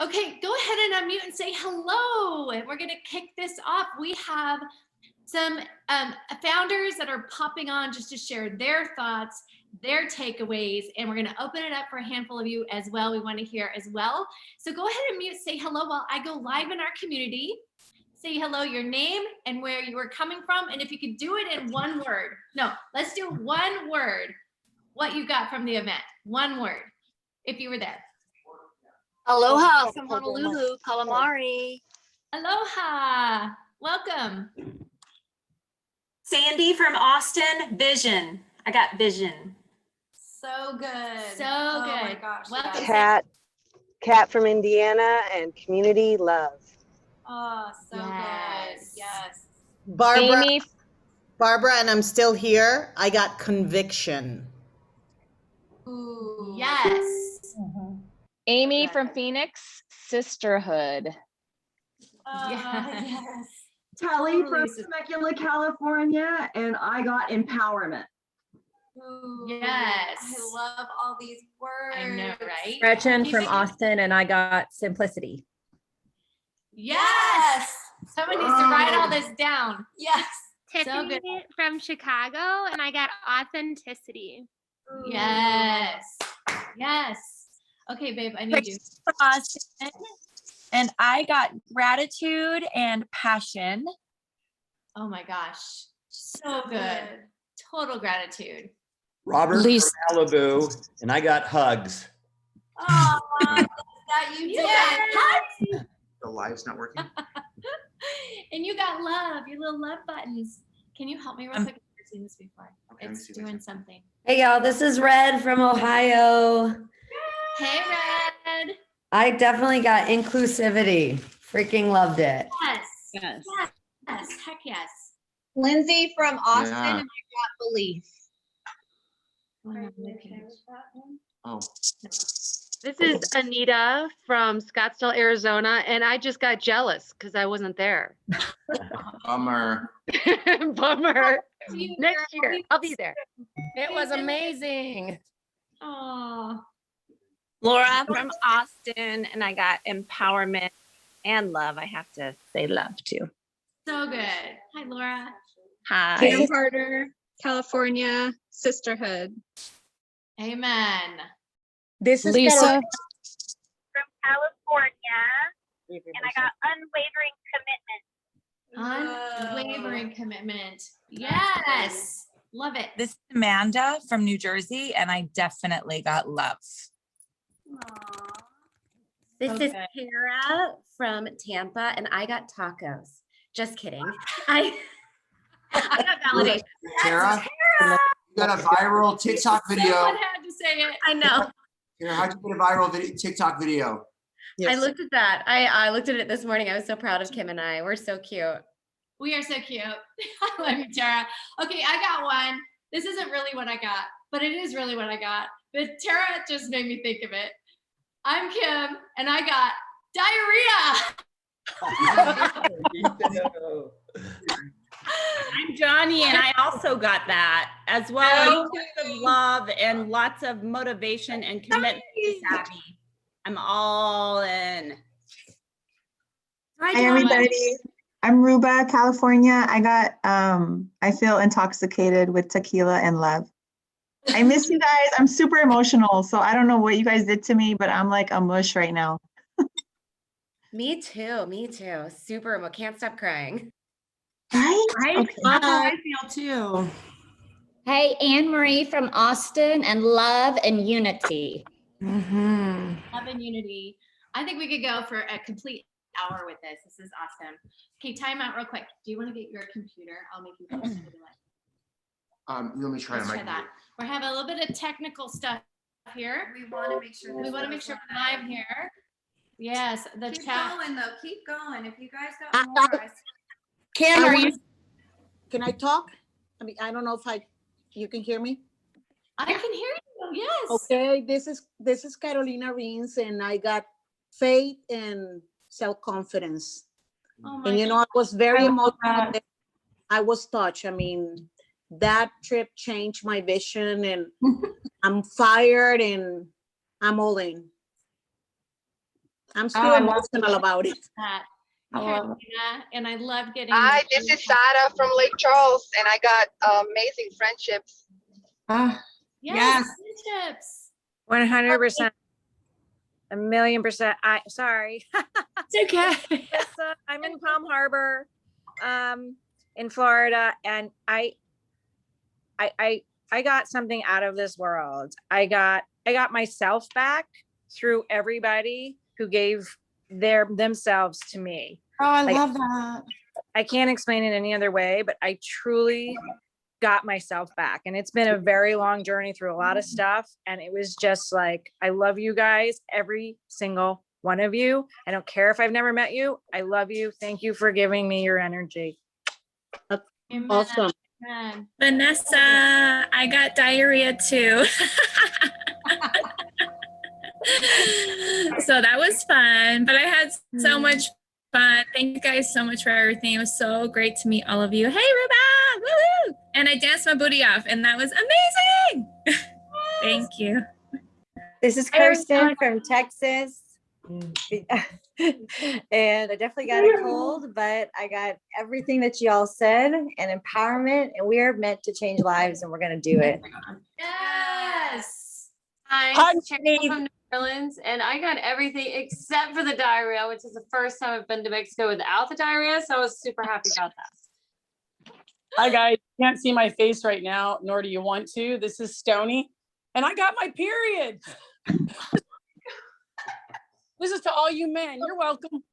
Okay, go ahead and unmute and say hello. And we're going to kick this off. We have some founders that are popping on just to share their thoughts, their takeaways, and we're going to open it up for a handful of you as well. We want to hear as well. So go ahead and mute, say hello while I go live in our community. Say hello, your name and where you were coming from. And if you could do it in one word. No, let's do one word. What you got from the event. One word. If you were there. Aloha from Honolulu, calamari. Aloha. Welcome. Sandy from Austin, vision. I got vision. So good. So Oh good. my gosh. Welcome. Kat from Indiana, and community love. Oh, so good. Yes. Barbara, and I'm still here. I got conviction. Ooh. Yes. Amy from Phoenix, sisterhood. Yes. Kelly from Temecula, California, and I got empowerment. Ooh, Yes. I love all these words. I know, right? Gretchen from Austin, and I got simplicity. Yes. Someone needs to write all this down. Yes. Tiffany good. from Chicago, and I got authenticity. Ooh. Yes. Yes. Okay, babe, I need you. From Austin, and I got gratitude and passion. Oh my gosh. So good. Total gratitude. Robert from Malibu, and I got hugs. Oh, that you did. Yes. The live's not working. And you got love, your little love buttons. Can you help me real quick? I've never seen this before. Okay, It's doing something. Hey y'all, this is Red from Ohio. Hey, Red. I definitely got inclusivity. Freaking loved it. Yes. Yes. Yes. Yes. Heck yes. Lindsay from Austin, Yeah. and I got belief. Oh, This is Anita from Scottsdale, Arizona, and I just got jealous because I wasn't there. bummer. Bummer. Next year, I'll be there. It was amazing. Oh. Laura from Austin, and I got empowerment and love. I have to say love too. So good. Hi, Laura. Hi. Kim Carter, California, sisterhood. Amen. This is Lisa Carolina. From California, and I got unwavering commitment. Unwavering commitment. Yes. Love it. This is Amanda from New Jersey, and I definitely got love. This Okay. is Tara from Tampa, and I got tacos. Just kidding. I got validation. Tara, you got a viral TikTok video. Someone had to say it. I know. Tara, how'd you get a viral TikTok video? I looked at that. I looked at it this morning. I was so proud of Kim and I. We're so cute. We are so cute. I love you, Tara. Okay, I got one. This isn't really what I got, but it is really what I got. But Tara just made me think of it. I'm Kim, and I got diarrhea. I'm Johnny, and I also got that, as well as lots of love and lots of motivation and commitment to Savvi. I'm all in. Hi everybody. I'm Ruba, California. I got I feel intoxicated with tequila and love. I miss you guys. I'm super emotional, so I don't know what you guys did to me, but I'm like a mush right now. Me too. Me too. Super. Can't stop crying. Right? Okay. That's how I feel too. Hey, Anne Marie from Austin, and love and unity. Love and unity. I think we could go for a complete hour with this. This is awesome. Okay, time out real quick. Do you want to get your computer? I'll make you close to the light. Let me try Let's to try that. We're having a little bit of technical stuff here. We want to make sure. We want to make sure we're live here. Yes, the Keep chat. going though. Keep going. If you guys got more, Kim, are you? Can I talk? I mean, I don't know if you can hear me. I can hear you. Yes. Okay, this is Carolina Reens, and I got faith and self-confidence. Oh my And I was very emotional. I was touched. I mean, that trip changed my vision, and I'm fired, and I'm all in. I'm still Oh, I love emotional about it. That. I love it. And I love getting. Hi, this is Sarah from Lake Charles, and I got amazing friendships. Yes. Friendships. 100%. 1,000,000%. Sorry. It's okay. I'm in Palm Harbor, in Florida, and I got something out of this world. I got myself back through everybody who gave themselves to me. Oh, I Like, love that. I can't explain it any other way, but I truly got myself back. And it's been a very long journey through a lot of stuff. And it was just like, I love you guys, every single one of you. I don't care if I've never met you. I love you. Thank you for giving me your energy. Awesome. Vanessa, I got diarrhea too. So that was fun, but I had so much fun. Thank you guys so much for everything. It was so great to meet all of you. Hey, Ruba! Woo-hoo! And I danced my booty off, and that was amazing. Thank you. This is Kirsten from Texas. And I definitely got a cold, but I got everything that y'all said and empowerment, and we are meant to change lives, and we're going to do it. Yes. I'm Cheryl from New Orleans, and I got everything except for the diarrhea, which is the first time I've been to Mexico without the diarrhea, so I was super happy about that. Hi guys, you can't see my face right now, nor do you want to. This is Stony, and I got my period. This is to all you men. You're welcome.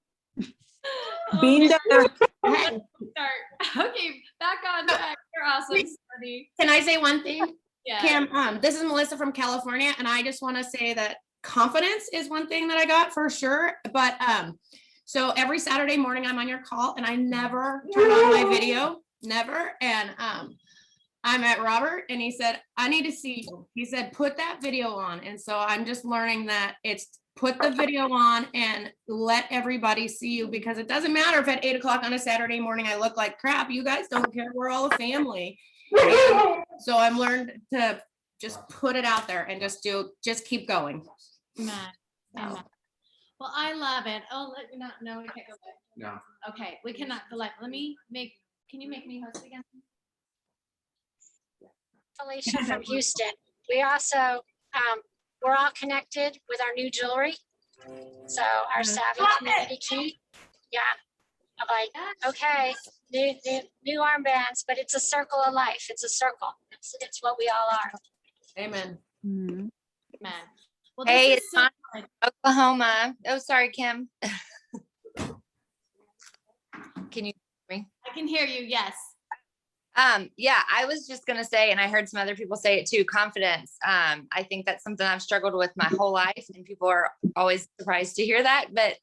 Bean down. Start. Okay, back on track. You're awesome, Stony. Can I say one thing? Yeah. Kim, this is Melissa from California, and I just want to say that confidence is one thing that I got for sure. But so every Saturday morning I'm on your call, and I never turn on my video, never. And I met Robert, and he said, I need to see you. He said, put that video on. And so I'm just learning that it's put the video on and let everybody see you, because it doesn't matter if at 8 o'clock on a Saturday morning I look like crap. You guys don't care. We're all a family. And so I've learned to just put it out there and just keep going. Amen. Amen. Well, I love it. Oh, no, we can't go back. No. Okay, we cannot go live. Can you make me host again? Felicia from Houston. We also, we're all connected with our new jewelry. So our Savvi community key. Yeah. I'm like, okay, new armbands, but it's a circle of life. It's a circle. It's what we all are. Amen. Amen. Well, Hey, this is it's so Tanya fun. from Oklahoma. Oh, sorry, Kim. Can you hear me? I can hear you. Yes. Yeah, I was just gonna say, and I heard some other people say it too, confidence. I think that's something I've struggled with my whole life, and people are always surprised to hear that. But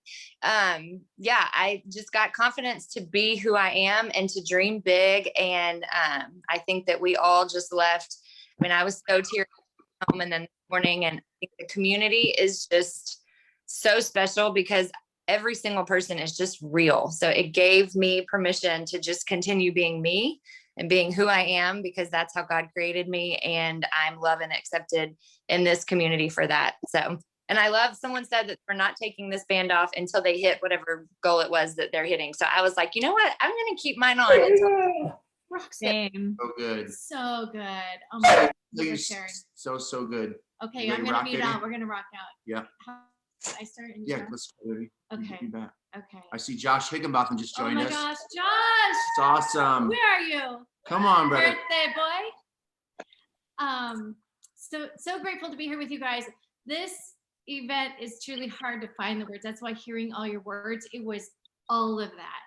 yeah, I just got confidence to be who I am and to dream big. And I think that we all just left. I mean, I was so teary home and then this morning, and I think the community is just so special because every single person is just real. So it gave me permission to just continue being me and being who I am, because that's how God created me. And I'm loved and accepted in this community for that. So, and I love, someone said that we're not taking this band off until they hit whatever goal it was that they're hitting. So I was like, you know what? I'm going to keep mine on until Same. So good. So good. Oh my God. Thank you for sharing. So good. Okay, You I'm ready gonna rock, mute baby? out. We're gonna rock out. Yeah. I start in Yeah, Josh? let's go, baby. Okay. Be back. Okay. I see Josh Higginbotham just Oh joined my us. gosh, Josh! It's awesome. Where are you? Come on, brother. Birthday boy. So grateful to be here with you guys. This event is truly hard to find the words. That's why hearing all your words, it was all of that.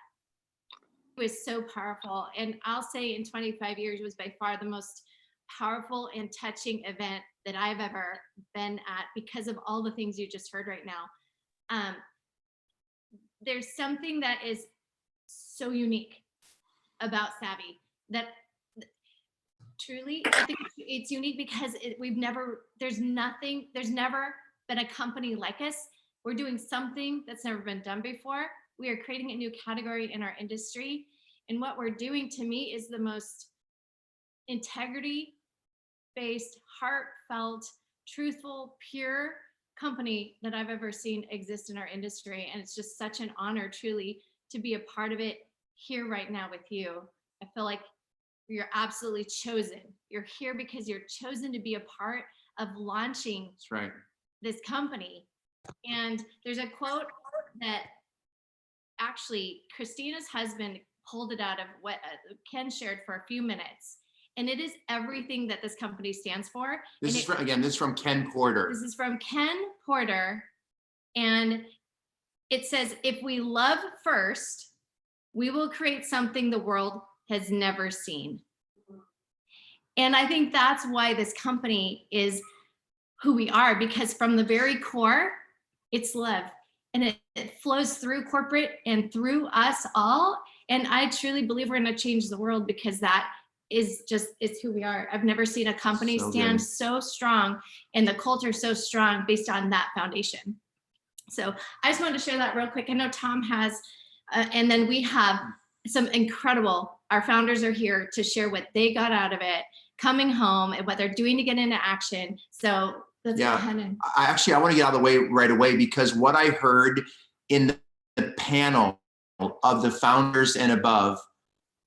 It was so powerful. And I'll say in 25 years, it was by far the most powerful and touching event that I've ever been at, because of all the things you just heard right now. There's something that is so unique about Savvi that truly, I think it's unique because there's never been a company like us. We're doing something that's never been done before. We are creating a new category in our industry. And what we're doing, to me, is the most integrity-based, heartfelt, truthful, pure company that I've ever seen exist in our industry. And it's just such an honor truly to be a part of it here right now with you. I feel like you're absolutely chosen. You're here because you're chosen to be a part of launching That's right. this company. And there's a quote that actually Christina's husband pulled it out of what Ken shared for a few minutes. And it is everything that this company stands for. This is from Ken Porter. This is from Ken Porter. And it says, if we love first, we will create something the world has never seen. And I think that's why this company is who we are, because from the very core, it's love. And it flows through corporate and through us all. And I truly believe we're going to change the world, because that is just, it's who we are. I've never seen a company stand so strong and the culture so strong based on that foundation. So I just wanted to share that real quick. I know Tom has, and then we have some incredible, our founders are here to share what they got out of it, coming home, and what they're doing to get into action. So let's go ahead and. I want to get out of the way right away, because what I heard in the panel of the founders and above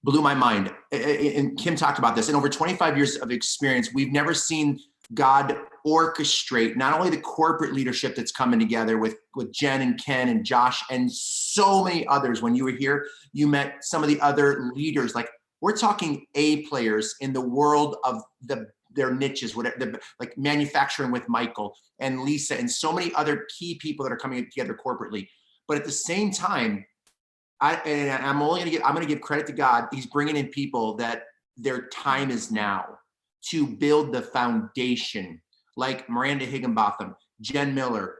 blew my mind. And Kim talked about this. In over 25 years of experience, we've never seen God orchestrate not only the corporate leadership that's coming together with Jen and Ken and Josh and so many others. When you were here, you met some of the other leaders. Like, we're talking A players in the world of their niches, whatever, like manufacturing with Michael and Lisa and so many other key people that are coming together corporately. But at the same time, I'm going to give credit to God. He's bringing in people that their time is now to build the foundation, like Miranda Higginbotham, Jen Miller,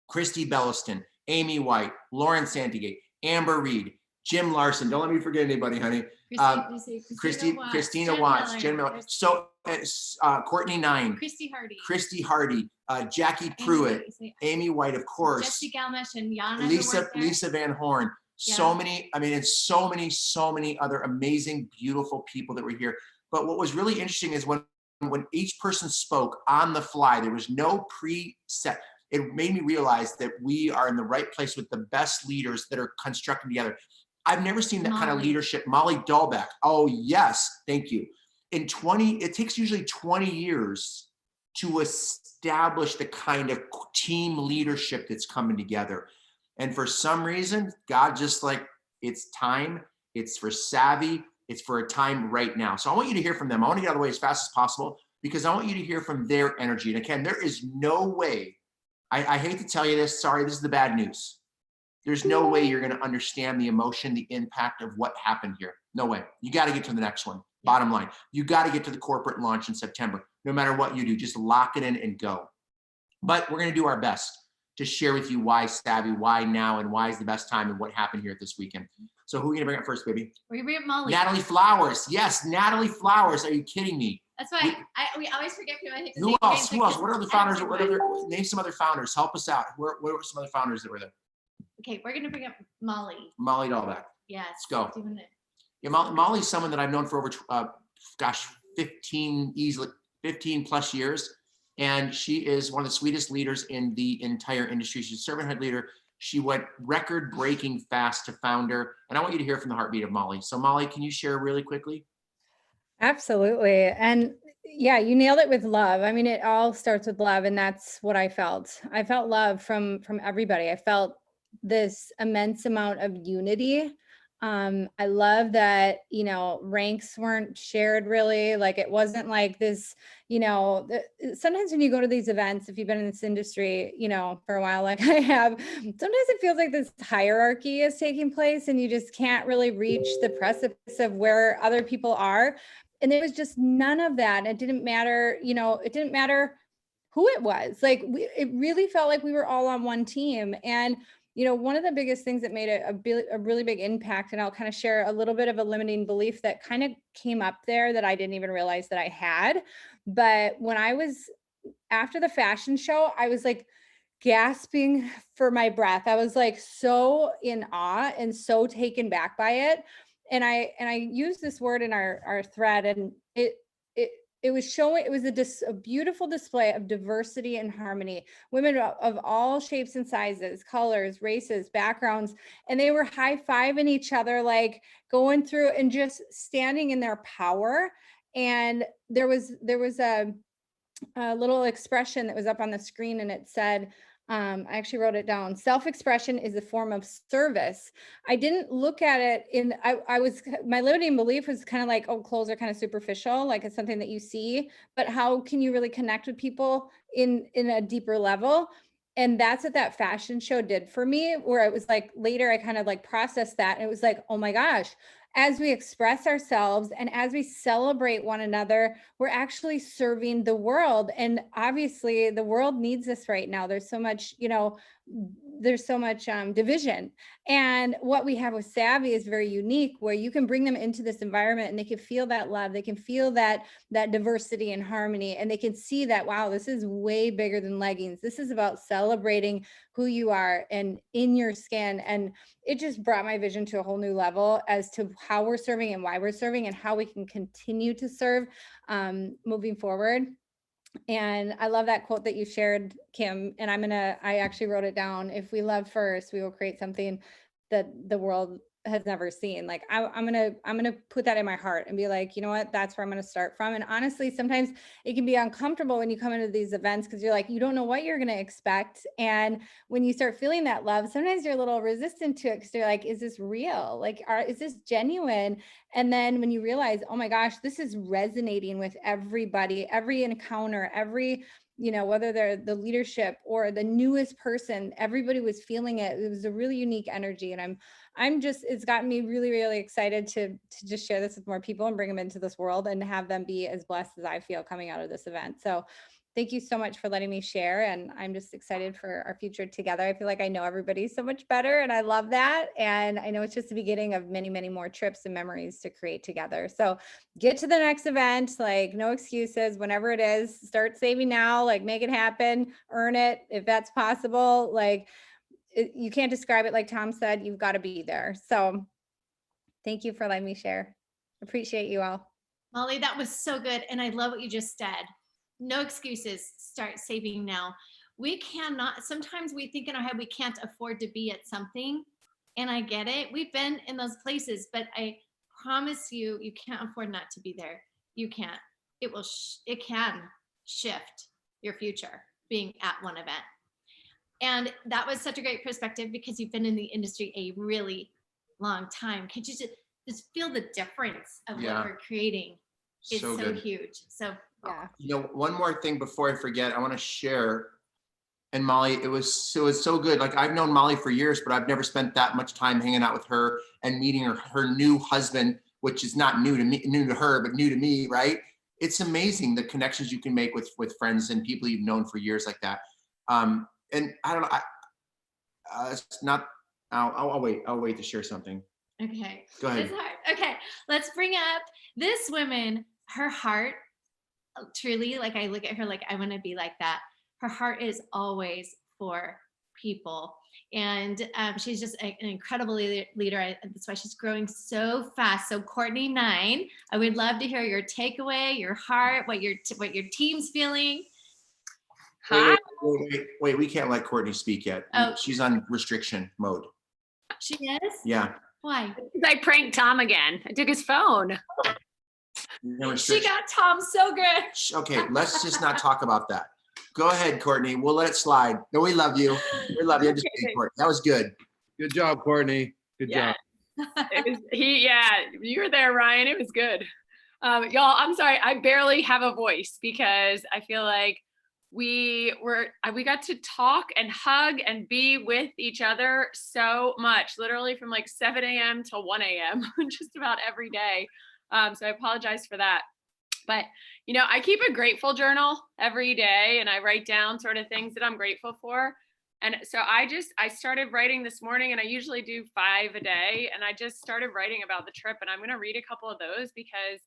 Christy Belliston, Amy White, Lauren Santigate, Amber Reed, Jim Larson. Don't let me forget anybody, honey. Christina Watts, Jen Miller. So Courtney Nine, Christy Hardy, Jackie Pruitt, Amy White, of course, Jesse Galmesh and Yana, Lisa Van Horn. So many, I mean, it's so many other amazing, beautiful people that were here. But what was really interesting is when each person spoke on the fly, there was no preset. It made me realize that we are in the right place with the best leaders that are constructing together. I've never seen that kind of leadership. Molly Dahlbeck. Oh yes, thank you. It takes usually 20 years to establish the kind of team leadership that's coming together. And for some reason, God just like, it's time, it's for Savvi, it's for a time right now. So I want you to hear from them. I want to get out of the way as fast as possible, because I want you to hear from their energy. And again, there is no way, I hate to tell you this, sorry, this is the bad news. There's no way you're going to understand the emotion, the impact of what happened here. No way. You got to get to the next one. Bottom line, you got to get to the corporate launch in September. No matter what you do, just lock it in and go. But we're going to do our best to share with you why Savvi, why now, and why is the best time, and what happened here this weekend. So who are you gonna bring up first, baby? We're gonna bring up Molly. Natalie Flowers. Yes, Natalie Flowers. Are you kidding me? That's why we always forget people. Who else? What are the founders? Name some other founders. Help us out. Where were some other founders that were there? Okay, we're gonna bring up Molly. Molly Dahlbeck. Yeah. Let's go. Yeah, Molly's someone that I've known for over 15 plus years. And she is one of the sweetest leaders in the entire industry. She's a servanthood leader. She went record-breaking fast to founder. And I want you to hear from the heartbeat of Molly. So Molly, can you share really quickly? Absolutely. And yeah, you nailed it with love. I mean, it all starts with love. And that's what I felt. I felt love from everybody. I felt this immense amount of unity. I love that, ranks weren't shared really. Like, it wasn't like this, sometimes when you go to these events, if you've been in this industry, for a while, like I have, sometimes it feels like this hierarchy is taking place and you just can't really reach the precipice of where other people are. And there was just none of that. It didn't matter, it didn't matter who it was. Like, it really felt like we were all on one team. And one of the biggest things that made a really big impact, and I'll kind of share a little bit of a limiting belief that kind of came up there that I didn't even realize that I had. But when I was after the fashion show, I was like gasping for my breath. I was like so in awe and so taken back by it. And I used this word in our thread, and it it was showing, it was a beautiful display of diversity and harmony, women of all shapes and sizes, colors, races, backgrounds, and they were high-fiving each other, like going through and just standing in their power. And there was a little expression that was up on the screen, and it said, I actually wrote it down. Self-expression is a form of service. I didn't look at it I was, my limiting belief was kind of like, oh, clothes are kind of superficial, like it's something that you see, but how can you really connect with people in a deeper level? And that's what that fashion show did for me, where it was like, later I kind of like processed that, and it was like, oh my gosh, as we express ourselves and as we celebrate one another, we're actually serving the world. And obviously the world needs this right now. There's so much, there's so much division. And what we have with Savvi is very unique, where you can bring them into this environment and they can feel that love. They can feel that diversity and harmony, and they can see that, wow, this is way bigger than leggings. This is about celebrating who you are and in your skin. And it just brought my vision to a whole new level as to how we're serving and why we're serving and how we can continue to serve moving forward. And I love that quote that you shared, Kim, and I actually wrote it down. If we love first, we will create something that the world has never seen. Like I'm gonna put that in my heart and be like, you know what, that's where I'm gonna start from. And honestly, sometimes it can be uncomfortable when you come into these events, because you're like, you don't know what you're gonna expect. And when you start feeling that love, sometimes you're a little resistant to it, because you're like, is this real? Like, is this genuine? And then when you realize, oh my gosh, this is resonating with everybody, every encounter, every, whether they're the leadership or the newest person, everybody was feeling it. It was a really unique energy. And I'm just, it's gotten me really, really excited to just share this with more people and bring them into this world and have them be as blessed as I feel coming out of this event. So thank you so much for letting me share. And I'm just excited for our future together. I feel like I know everybody so much better, and I love that. And I know it's just the beginning of many, many more trips and memories to create together. So get to the next event, like no excuses, whenever it is, start saving now, like make it happen, earn it if that's possible. Like you can't describe it. Like Tom said, you've got to be there. So thank you for letting me share. Appreciate you all. Molly, that was so good. And I love what you just said. No excuses, start saving now. We cannot, sometimes we think in our head we can't afford to be at something. And I get it. We've been in those places, but I promise you, you can't afford not to be there. You can't. It can shift your future being at one event. And that was such a great perspective, because you've been in the industry a really long time. Could you just feel the difference of what we're creating? It's so huge. So yeah. One more thing before I forget, I want to share. And Molly, it was so good. Like, I've known Molly for years, but I've never spent that much time hanging out with her and meeting her new husband, which is not new to her, but new to me, right? It's amazing the connections you can make with friends and people you've known for years like that. And I don't know, it's not. I'll wait to share something. Okay. Go ahead. It's hard. Okay, let's bring up this woman. Her heart, truly, like I look at her like I want to be like that. Her heart is always for people, and she's just an incredible leader. That's why she's growing so fast. So Courtney 9, I would love to hear your takeaway, your heart, what your team's feeling. Hi. Wait, we can't let Courtney speak yet. Oh. She's on restriction mode. She is? Yeah. Why? I pranked Tom again. I took his phone. She got Tom so good. Okay, let's just not talk about that. Go ahead, Courtney. We'll let it slide. No, we love you. We love you. Just kidding, Courtney. That was good. Good job, Courtney. Good job. You were there, Ryan. It was good. Y'all, I'm sorry. I barely have a voice because I feel like we got to talk and hug and be with each other so much, literally from like 7 a.m. to 1 a.m. just about every day. So I apologize for that. But, I keep a grateful journal every day, and I write down sort of things that I'm grateful for. And so I started writing this morning, and I usually do 5 a day. And I just started writing about the trip, and I'm going to read a couple of those because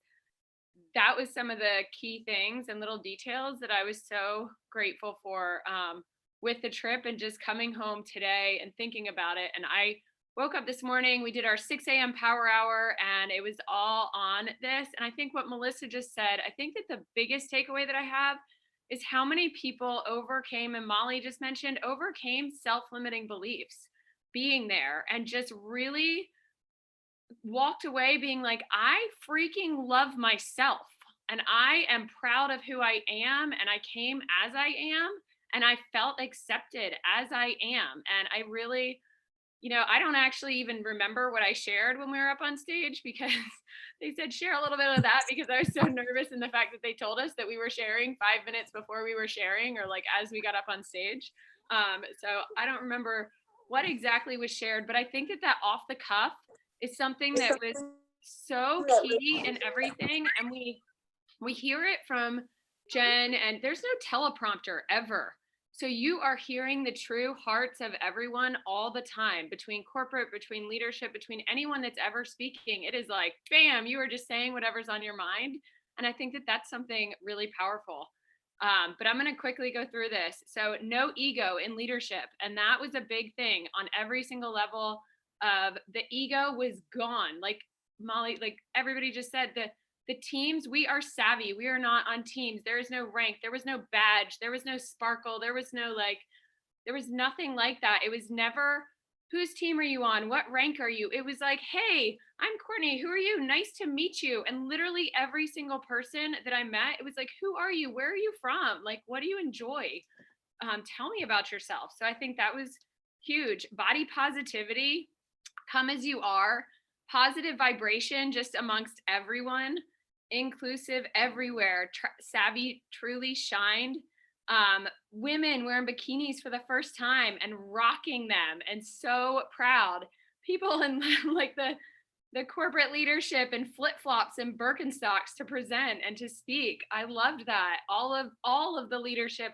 that was some of the key things and little details that I was so grateful for with the trip and just coming home today and thinking about it. And I woke up this morning, we did our 6 a.m. power hour, and it was all on this. And I think what Melissa just said, I think that the biggest takeaway that I have is how many people overcame, and Molly just mentioned, overcame self-limiting beliefs being there and just really walked away being like, I freaking love myself and I am proud of who I am, and I came as I am, and I felt accepted as I am. And I really, I don't actually even remember what I shared when we were up on stage, because they said share a little bit of that, because I was so nervous in the fact that they told us that we were sharing 5 minutes before we were sharing, or like as we got up on stage. So I don't remember what exactly was shared, but I think that off the cuff is something that was so key in everything. And we hear it from Jen, and there's no teleprompter ever. So you are hearing the true hearts of everyone all the time, between corporate, between leadership, between anyone that's ever speaking. It is like, bam, you are just saying whatever's on your mind. And I think that that's something really powerful. But I'm going to quickly go through this. So no ego in leadership. And that was a big thing on every single level. Of the ego was gone. Like Molly, like everybody just said, the teams, we are savvy. We are not on teams. There is no rank. There was no badge. There was no sparkle. There was no there was nothing like that. It was never, whose team are you on? What rank are you? It was like, hey, I'm Courtney. Who are you? Nice to meet you. And literally every single person that I met, it was like, who are you? Where are you from? Like, what do you enjoy? Tell me about yourself. So I think that was huge. Body positivity, come as you are, positive vibration just amongst everyone, inclusive everywhere. Savvi truly shined. Women wearing bikinis for the first time and rocking them, and so proud. People in like the corporate leadership and flip-flops and Birkenstocks to present and to speak. I loved that. All of the leadership,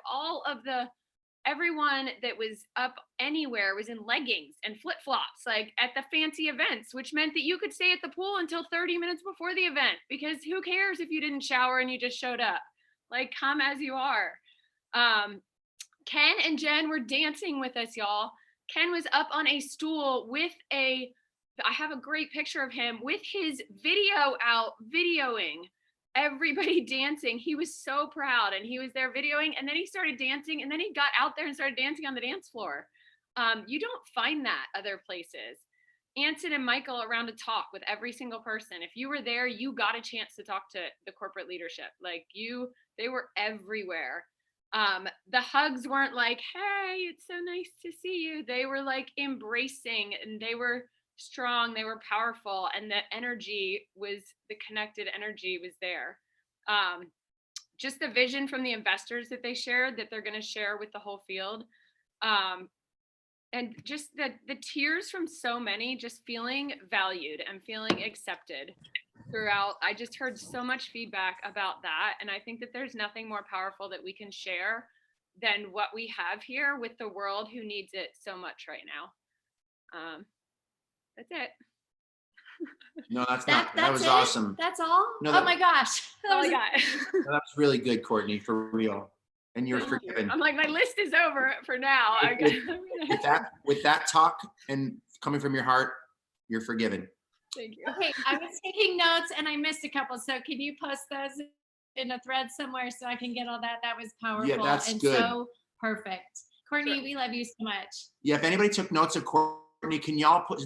everyone that was up anywhere was in leggings and flip-flops, like at the fancy events, which meant that you could stay at the pool until 30 minutes before the event, because who cares if you didn't shower and you just showed up? Like, come as you are. Ken and Jen were dancing with us, y'all. Ken was up on a stool with I have a great picture of him with his video out, videoing everybody dancing. He was so proud, and he was there videoing, and then he started dancing, and then he got out there and started dancing on the dance floor. You don't find that other places. Anson and Michael around to talk with every single person. If you were there, you got a chance to talk to the corporate leadership. Like they were everywhere. The hugs weren't like, hey, it's so nice to see you. They were like embracing, and they were strong, they were powerful, and the connected energy was there. Just the vision from the investors that they shared, that they're going to share with the whole field. And just the tears from so many, just feeling valued and feeling accepted throughout. I just heard so much feedback about that. And I think that there's nothing more powerful that we can share than what we have here with the world who needs it so much right now. That's it. No, that's not. That was awesome. That's all? No, oh my gosh. That was that was really good, Courtney, for real. And you're forgiven. I'm like, my list is over for now. With that talk and coming from your heart, you're forgiven. Thank you. Okay, I was taking notes and I missed a couple. So can you post those in a thread somewhere so I can get all that? That was powerful. Yeah, that's and good. So perfect. Courtney, we love you so much. Yeah, if anybody took notes of Courtney, can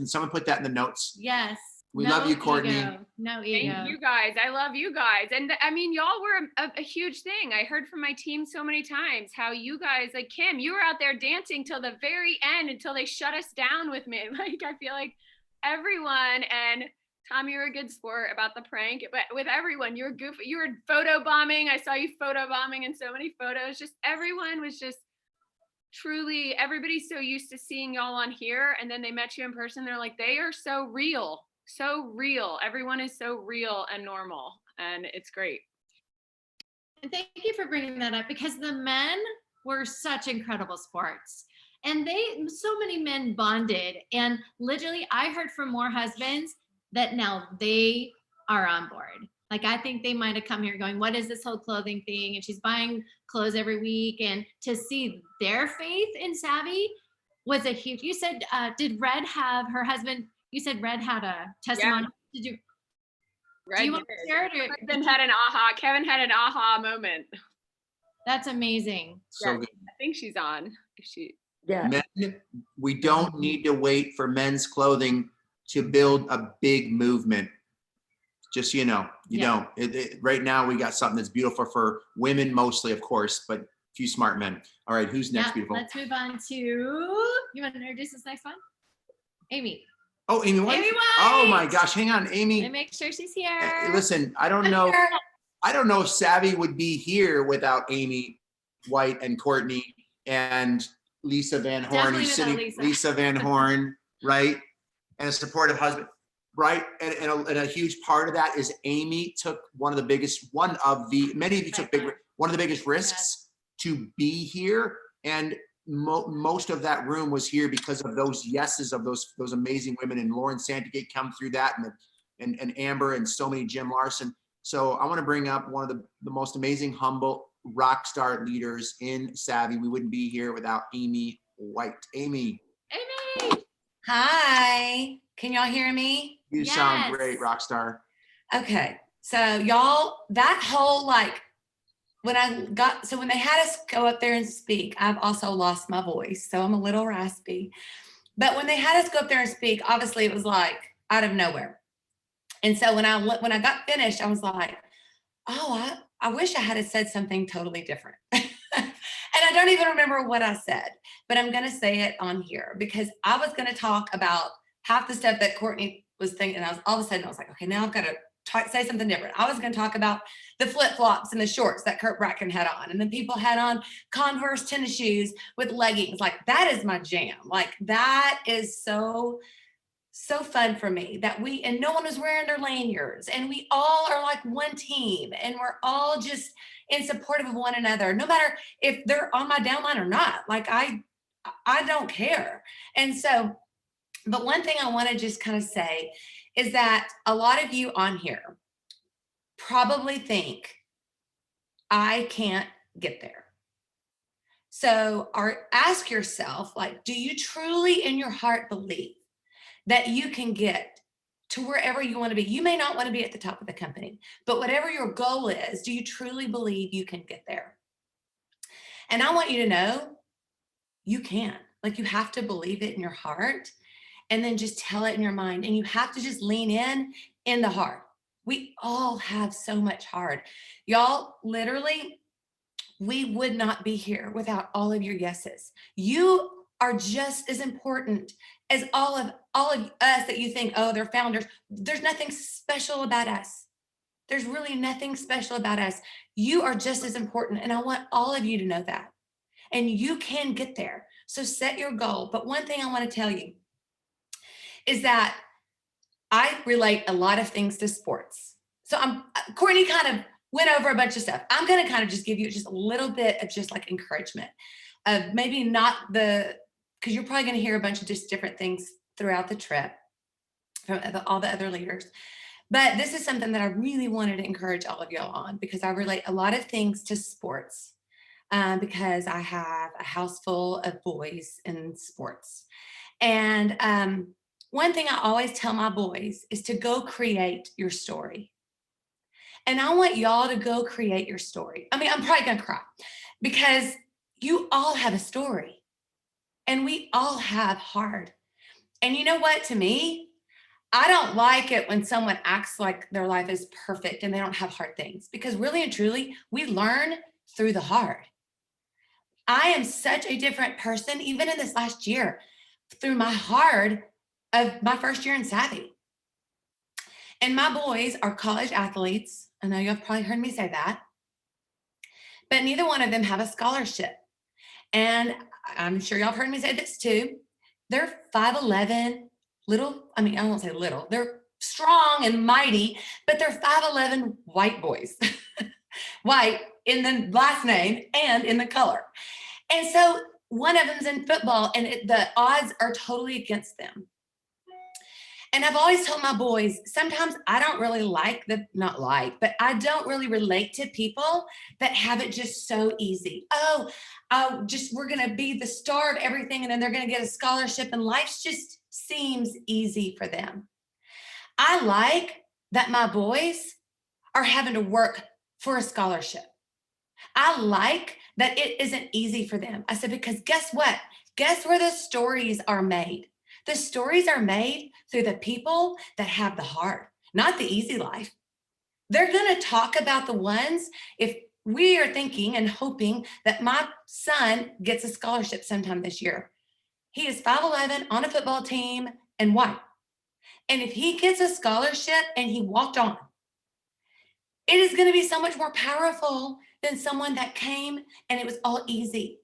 someone put that in the notes? Yes. We love you, Courtney. No ego. Thank you guys. I love you guys. And I mean, y'all were a huge thing. I heard from my team so many times how you guys, like Kim, you were out there dancing till the very end until they shut us down with me. Like, I feel like everyone, and Tom, you were a good sport about the prank, but with everyone, you were goofy. You were photo bombing. I saw you photo bombing in so many photos. Just everyone was just truly, everybody's so used to seeing y'all on here. And then they met you in person. They're like, they are so real. So real. Everyone is so real and normal, and it's great. And thank you for bringing that up, because the men were such incredible sports, and so many men bonded, and literally I heard from more husbands that now they are on board. Like, I think they might have come here going, what is this whole clothing thing? And she's buying clothes every week, and to see their faith in Savvi was a huge, you said, did Red have her husband, you said Red had a testimony. Did you, do you want to share it? Or, Kevin had an aha. Kevin had an aha moment. that's amazing. So good. I think she's on. If she. Yeah. Men, we don't need to wait for men's clothing to build a big movement. Just so you know, you don't. Right now, we got something that's beautiful for women mostly, of course, but a few smart men. All right, who's next, beautiful? Let's move on to, you want to introduce this next one? Amy. Oh, Amy White. Amy White. Oh my gosh, hang on, Amy. Let me make sure she's here. Listen, I don't know if Savvi would be here without Amy White and Courtney and Lisa Van Horn, who's sitting, Lisa Van Horn, right? And a supportive husband, right? And a huge part of that is Amy took one of the biggest risks to be here. And most of that room was here because of those yeses of those amazing women, and Lauren Santagate come through that, and Amber, and so many, Jim Larson. So I want to bring up one of the most amazing, humble rock star leaders in Savvi. We wouldn't be here without Amy White. Amy. Hi, can y'all hear me? You sound great, rock star. Okay, so y'all, that whole when they had us go up there and speak, I've also lost my voice, so I'm a little raspy. But when they had us go up there and speak, obviously it was out of nowhere. And so when I got finished, I was like, oh, I wish I had said something totally different. And I don't even remember what I said, but I'm going to say it on here because I was going to talk about half the stuff that Courtney was thinking. And all of a sudden I was like, okay, now I've got to say something different. I was going to talk about the flip-flops and the shorts that Kurt Bracken had on. And then people had on Converse tennis shoes with leggings. That is my jam. That is so fun for me and no one was wearing their lanyards, and we all are one team, and we're all just in support of one another, no matter if they're on my downline or not. I don't care. And so, but one thing I want to just kind of say is that a lot of you on here probably think I can't get there. So, ask yourself, do you truly in your heart believe that you can get to wherever you want to be? You may not want to be at the top of the company, but whatever your goal is, do you truly believe you can get there? And I want you to know you can. You have to believe it in your heart, and then just tell it in your mind. And you have to just lean in the heart. We all have so much heart. Y'all, literally, we would not be here without all of your yeses. You are just as important as all of us that you think, oh, they're founders. There's nothing special about us. There's really nothing special about us. You are just as important. And I want all of you to know that. And you can get there. So set your goal. But one thing I want to tell you is that I relate a lot of things to sports. So Courtney kind of went over a bunch of stuff. I'm going to kind of just give you just a little bit of just encouragement of maybe not because you're probably going to hear a bunch of just different things throughout the trip from all the other leaders. But this is something that I really wanted to encourage all of y'all on, because I relate a lot of things to sports because I have a house full of boys in sports. And one thing I always tell my boys is to go create your story. And I want y'all to go create your story. I mean, I'm probably going to cry because you all have a story. And we all have hard. And you know what, to me, I don't like it when someone acts like their life is perfect and they don't have hard things, because really and truly, we learn through the hard. I am such a different person, even in this last year, through my hard of my first year in Savvi. And my boys are college athletes. I know you've probably heard me say that, but neither one of them have a scholarship. And I'm sure y'all have heard me say this too. They're 5'11", I won't say little, they're strong and mighty, but they're 5'11" white boys. White in the last name and in the color. And so one of them's in football, and the odds are totally against them. And I've always told my boys, sometimes I don't really but I don't really relate to people that have it just so easy. Oh, we're going to be the star of everything, and then they're going to get a scholarship, and life just seems easy for them. I like that my boys are having to work for a scholarship. I like that it isn't easy for them. I said, because guess what? Guess where the stories are made? The stories are made through the people that have the hard, not the easy life. They're going to talk about the ones, if we are thinking and hoping that my son gets a scholarship sometime this year. He is 5'11" on a football team and white. And if he gets a scholarship and he walked on, it is going to be so much more powerful than someone that came and it was all easy.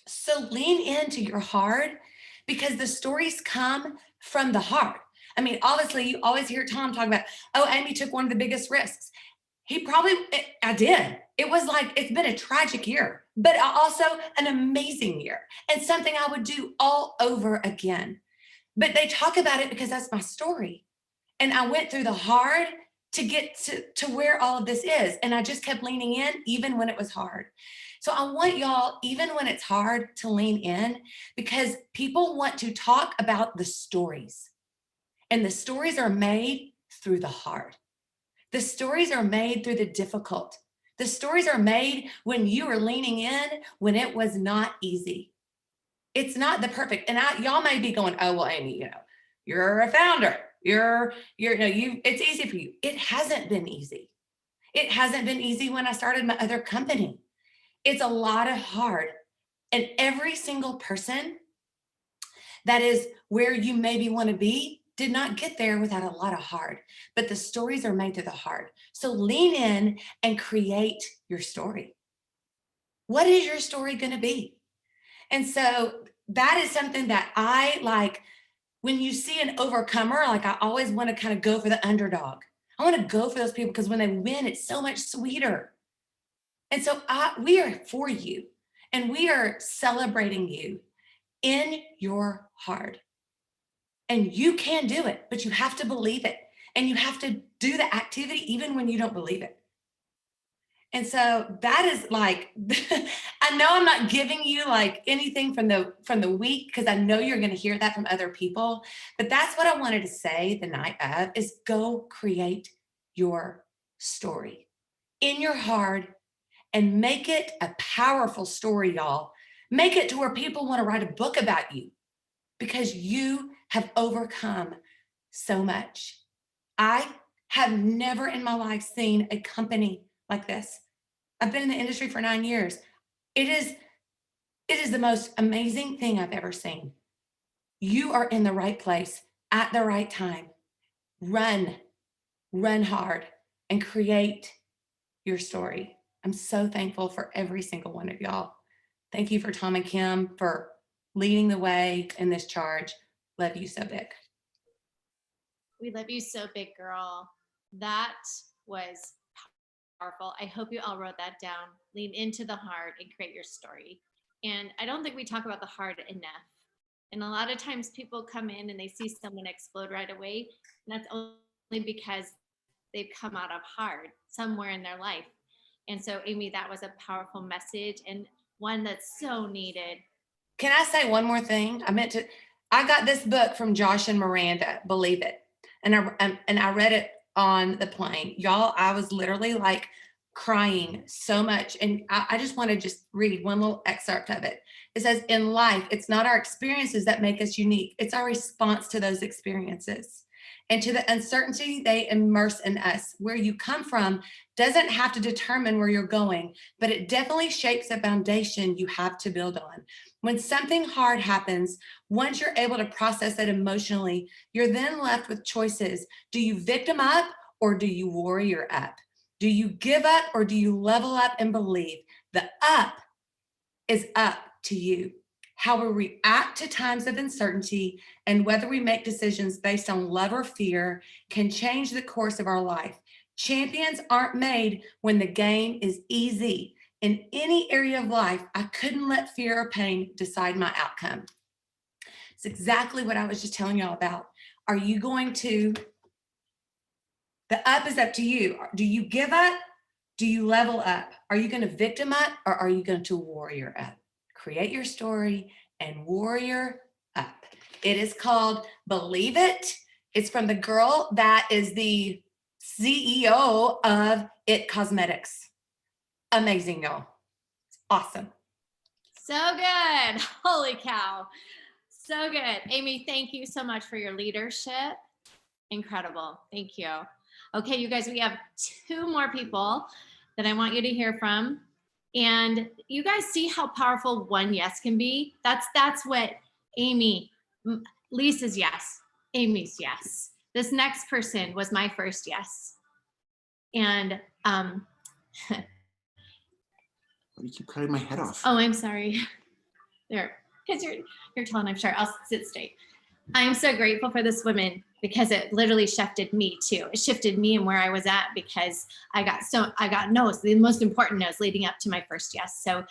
So lean into your hard, because the stories come from the heart. I mean, obviously, you always hear Tom talk about, oh, Amy took one of the biggest risks. I did. It was like, it's been a tragic year, but also an amazing year and something I would do all over again. But they talk about it because that's my story. And I went through the hard to get to where all of this is. And I just kept leaning in, even when it was hard. So I want y'all, even when it's hard, to lean in, because people want to talk about the stories. And the stories are made through the hard. The stories are made through the difficult. The stories are made when you were leaning in, when it was not easy. It's not the perfect. And y'all may be going, oh, well, Amy, you're a founder. It's easy for you. It hasn't been easy. It hasn't been easy when I started my other company. It's a lot of hard. And every single person that is where you maybe want to be did not get there without a lot of hard. But the stories are made through the hard. So lean in and create your story. What is your story going to be? And so that is something that I like. When you see an overcomer, like I always want to kind of go for the underdog. I want to go for those people because when they win, it's so much sweeter. And so we are for you, and we are celebrating you in your heart. And you can do it, but you have to believe it. And you have to do the activity even when you don't believe it. And so that is like, I know I'm not giving you like anything from the week, because I know you're going to hear that from other people, but that's what I wanted to say the night of, is go create your story in your heart and make it a powerful story, y'all. Make it to where people want to write a book about you, because you have overcome so much. I have never in my life seen a company like this. I've been in the industry for 9 years. It is the most amazing thing I've ever seen. You are in the right place at the right time. Run hard and create your story. I'm so thankful for every single one of y'all. Thank you for Tom and Kim for leading the way in this charge. Love you so big. We love you so big, girl. That was powerful. I hope you all wrote that down. Lean into the heart and create your story. And I don't think we talk about the heart enough. And a lot of times people come in and they see someone explode right away. And that's only because they've come out of hard somewhere in their life. And so, Amy, that was a powerful message and one that's so needed. Can I say one more thing? I got this book from Josh and Miranda, Believe It. And I read it on the plane. Y'all, I was literally like crying so much. And I just want to just read one little excerpt of it. It says, in life, it's not our experiences that make us unique. It's our response to those experiences and to the uncertainty they immerse in us. Where you come from doesn't have to determine where you're going, but it definitely shapes the foundation you have to build on. When something hard happens, once you're able to process it emotionally, you're then left with choices. Do you victim up or do you warrior up? Do you give up or do you level up and believe? The up is up to you. How we react to times of uncertainty and whether we make decisions based on love or fear can change the course of our life. Champions aren't made when the game is easy. In any area of life, I couldn't let fear or pain decide my outcome. It's exactly what I was just telling y'all about. Are you going to, the up is up to you. Do you give up? Do you level up? Are you going to victim up or are you going to warrior up? Create your story and warrior up. It is called Believe It. It's from the girl that is the CEO of It Cosmetics. Amazing, y'all. It's awesome. So good. Holy cow. So good. Amy, thank you so much for your leadership. Incredible. Thank you. Okay, you guys, we have 2 more people that I want you to hear from. And you guys see how powerful one yes can be? That's what Amy, Lisa's yes, Amy's yes. This next person was my first yes. And You keep cutting my head off. oh, I'm sorry. There, because you're tall and I'm short. I'll sit straight. I'm so grateful for this woman because it literally shifted me too. It shifted me and where I was at because I got no's, the most important no's leading up to my first yes. So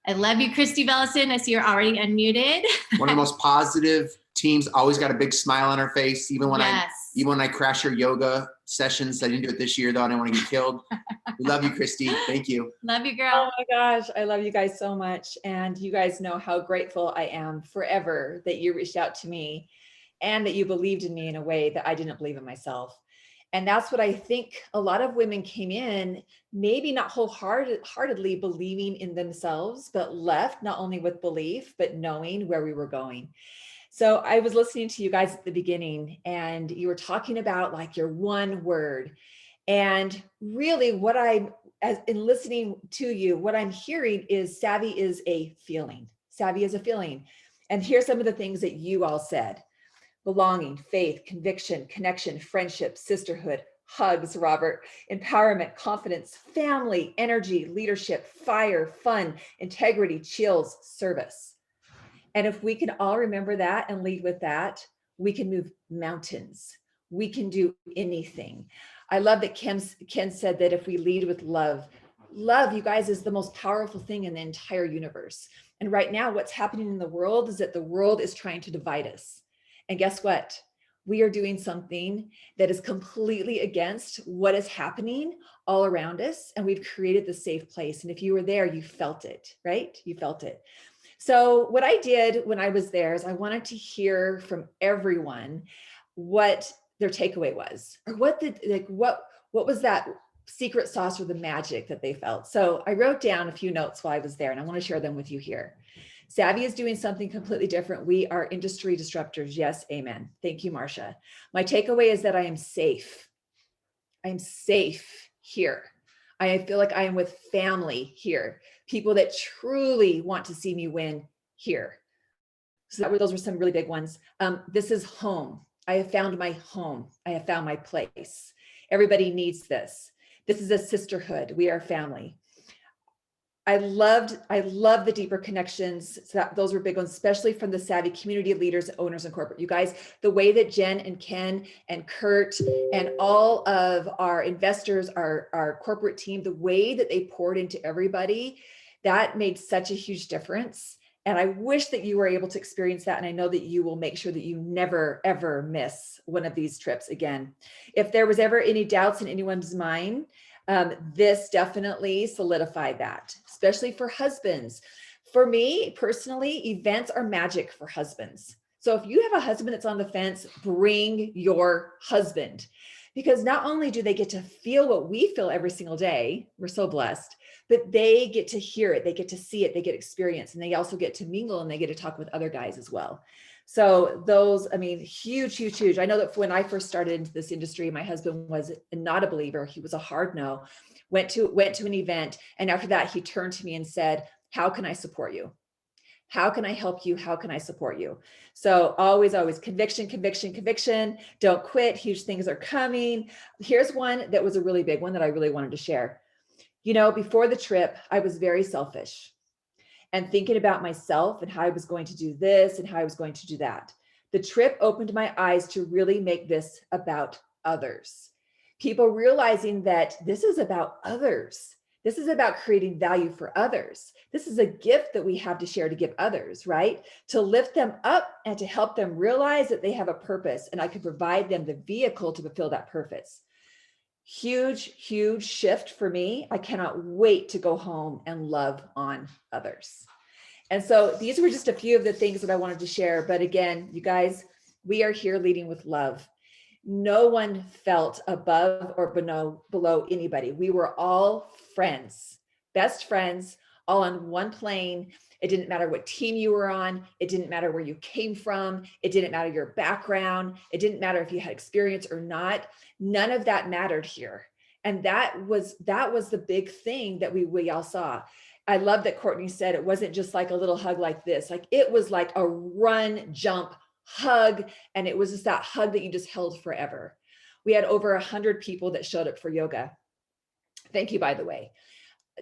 I love you, Christy Bellison. I see you're already unmuted. One of the most positive teams, always got a big smile on her face. Even when I crash her yoga sessions, I didn't do it this year though. I didn't want to get killed. We love you, Christy. Thank you. Love you, girl. Oh my gosh, I love you guys so much. And you guys know how grateful I am forever that you reached out to me and that you believed in me in a way that I didn't believe in myself. And that's what I think a lot of women came in, maybe not wholeheartedly believing in themselves, but left not only with belief, but knowing where we were going. So I was listening to you guys at the beginning and you were talking about like your one word. And really in listening to you, what I'm hearing is Savvi is a feeling. Savvi is a feeling. And here's some of the things that you all said. Belonging, faith, conviction, connection, friendship, sisterhood, hugs, Robert, empowerment, confidence, family, energy, leadership, fire, fun, integrity, chills, service. And if we can all remember that and lead with that, we can move mountains. We can do anything. I love that Ken said that if we lead with love, you guys, is the most powerful thing in the entire universe. And right now, what's happening in the world is that the world is trying to divide us. And guess what? We are doing something that is completely against what is happening all around us. And we've created the safe place. And if you were there, you felt it, right? You felt it. So what I did when I was there is I wanted to hear from everyone what their takeaway was, or what was that secret sauce or the magic that they felt. So I wrote down a few notes while I was there, and I want to share them with you here. Savvi is doing something completely different. We are industry disruptors. Yes, amen. Thank you, Marcia. My takeaway is that I am safe. I am safe here. I feel like I am with family here. People that truly want to see me win here. So those were some really big ones. This is home. I have found my home. I have found my place. Everybody needs this. This is a sisterhood. We are family. I love the deeper connections. So those were big ones, especially from the Savvi community leaders, owners, and corporate. You guys, the way that Jen and Ken and Kurt and all of our investors, our corporate team, the way that they poured into everybody, that made such a huge difference. And I wish that you were able to experience that. And I know that you will make sure that you never, ever miss one of these trips again. If there was ever any doubts in anyone's mind, this definitely solidified that, especially for husbands. For me personally, events are magic for husbands. So if you have a husband that's on the fence, bring your husband, because not only do they get to feel what we feel every single day, we're so blessed, but they get to hear it, they get to see it, they get experience, and they also get to mingle and they get to talk with other guys as well. So those, I mean, huge, huge, huge. I know that when I first started into this industry, my husband was not a believer. He was a hard no, went to an event. And after that, he turned to me and said, how can I support you? How can I help you? How can I support you? So always, always conviction, conviction, conviction. Don't quit. Huge things are coming. Here's one that was a really big one that I really wanted to share. You know, before the trip, I was very selfish and thinking about myself and how I was going to do this and how I was going to do that. The trip opened my eyes to really make this about others. People realizing that this is about others. This is about creating value for others. This is a gift that we have to share to give others, right? To lift them up and to help them realize that they have a purpose, and I can provide them the vehicle to fulfill that purpose. Huge, huge shift for me. I cannot wait to go home and love on others. And so these were just a few of the things that I wanted to share. But again, you guys, we are here leading with love. No one felt above or below anybody. We were all friends, best friends, all on one plane. It didn't matter what team you were on. It didn't matter where you came from. It didn't matter your background. It didn't matter if you had experience or not. None of that mattered here. And that was the big thing that we all saw. I love that Courtney said it wasn't just like a little hug like this. Like it was like a run, jump, hug. And it was just that hug that you just held forever. We had over 100 people that showed up for yoga. Thank you, by the way.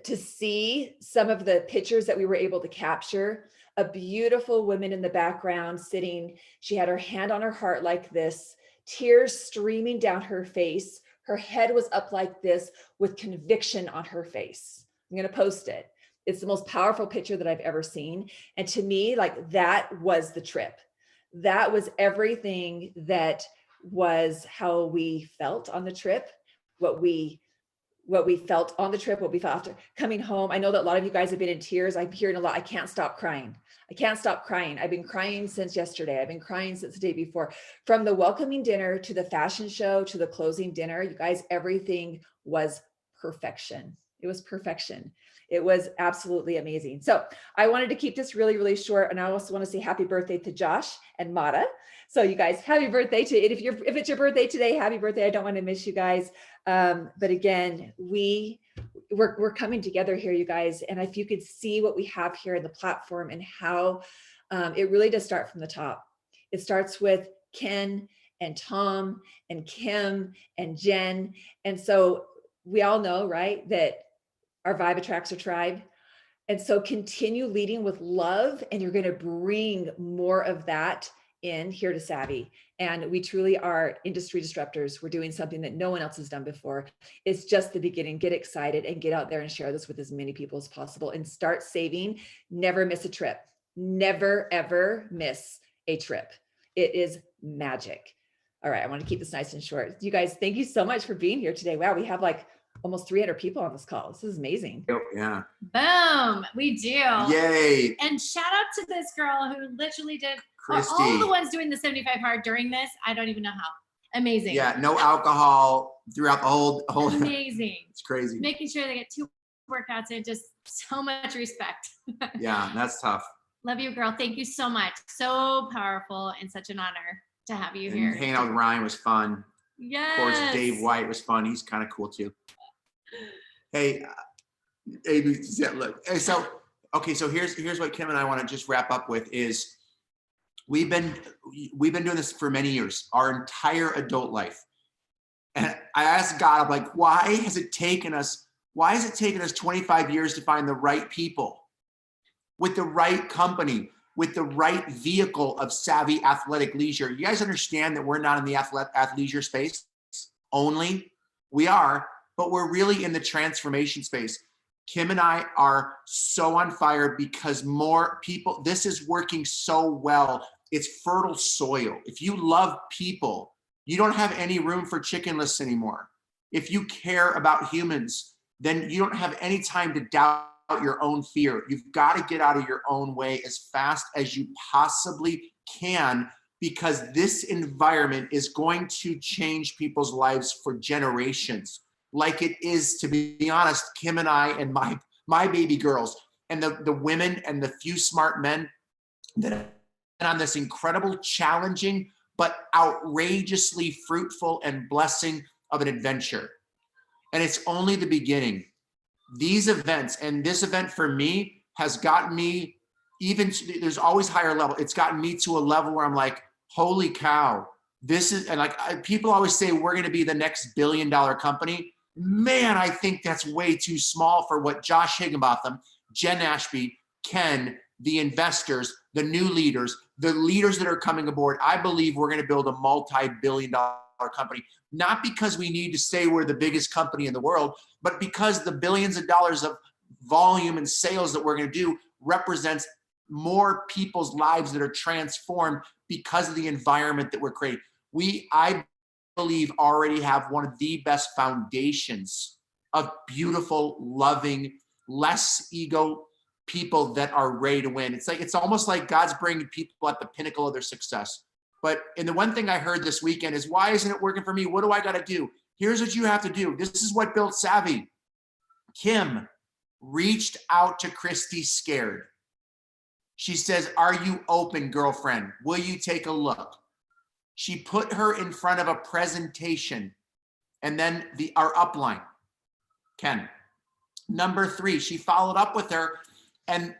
To see some of the pictures that we were able to capture, a beautiful woman in the background sitting, she had her hand on her heart like this, tears streaming down her face. Her head was up like this with conviction on her face. I'm going to post it. It's the most powerful picture that I've ever seen. And to me, like that was the trip. That was everything that was how we felt on the trip, what we felt on the trip, what we felt after coming home. I know that a lot of you guys have been in tears. I'm hearing a lot. I can't stop crying. I can't stop crying. I've been crying since yesterday. I've been crying since the day before. From the welcoming dinner to the fashion show to the closing dinner, you guys, everything was perfection. It was perfection. It was absolutely amazing. So I wanted to keep this really, really short. And I also want to say happy birthday to Josh and Mata. So you guys, happy birthday to it. If it's your birthday today, happy birthday. I don't want to miss you guys. But again, we're coming together here, you guys. And if you could see what we have here in the platform and how it really does start from the top. It starts with Ken and Tom and Kim and Jen. And so we all know, right, that our vibe attracts our tribe. And so continue leading with love, and you're going to bring more of that in here to Savvi. And we truly are industry disruptors. We're doing something that no one else has done before. It's just the beginning. Get excited and get out there and share this with as many people as possible and start saving. Never miss a trip. Never, ever miss a trip. It is magic. All right. I want to keep this nice and short. You guys, thank you so much for being here today. Wow. We have like almost 300 people on this call. This is amazing. Yeah. Boom. We do. Yay. And shout out to this girl who literally did Christy. all the ones doing the 75 hard during this. I don't even know how. Amazing. Yeah. No alcohol throughout the whole. Amazing. It's crazy. Making sure they get 2 workouts and just so much respect. Yeah. That's tough. Love you, girl. Thank you so much. So powerful and such an honor to have you And here. hanging out with Ryan was fun. Yes. Of course, Dave White was fun. He's kind of cool too. Hey, look. Hey, so here's what Kim and I want to just wrap up with is we've been doing this for many years, our entire adult life. And I asked God, I'm like, why has it taken us 25 years to find the right people with the right company, with the right vehicle of Savvi Athletic Leisure? You guys understand that we're not in the athleisure space only. We are, but we're really in the transformation space. Kim and I are so on fire because more people, this is working so well. It's fertile soil. If you love people, you don't have any room for chicken lists anymore. If you care about humans, then you don't have any time to doubt your own fear. You've got to get out of your own way as fast as you possibly can, because this environment is going to change people's lives for generations. Like it is, to be honest, Kim and I and my baby girls and the women and the few smart men that are on this incredible, challenging, but outrageously fruitful and blessing of an adventure. And it's only the beginning. These events, and this event for me has gotten me there's always higher level. It's gotten me to a level where I'm like, holy cow, this is, and like people always say, we're going to be the next $1 billion company. Man, I think that's way too small for what Josh Higginbotham, Jen Ashby, Ken, the investors, the new leaders, the leaders that are coming aboard. I believe we're going to build a multi-billion-dollar company, not because we need to say we're the biggest company in the world, but because the billions of dollars of volume and sales that we're going to do represents more people's lives that are transformed because of the environment that we're creating. I believe, already have one of the best foundations of beautiful, loving, less ego people that are ready to win. It's almost like God's bringing people at the pinnacle of their success. And the one thing I heard this weekend is, why isn't it working for me? What do I got to do? Here's what you have to do. This is what built Savvi. Kim reached out to Christy scared. She says, "Are you open, girlfriend? Will you take a look?" She put her in front of a presentation and then our upline, Ken. Number 3, she followed up with her, and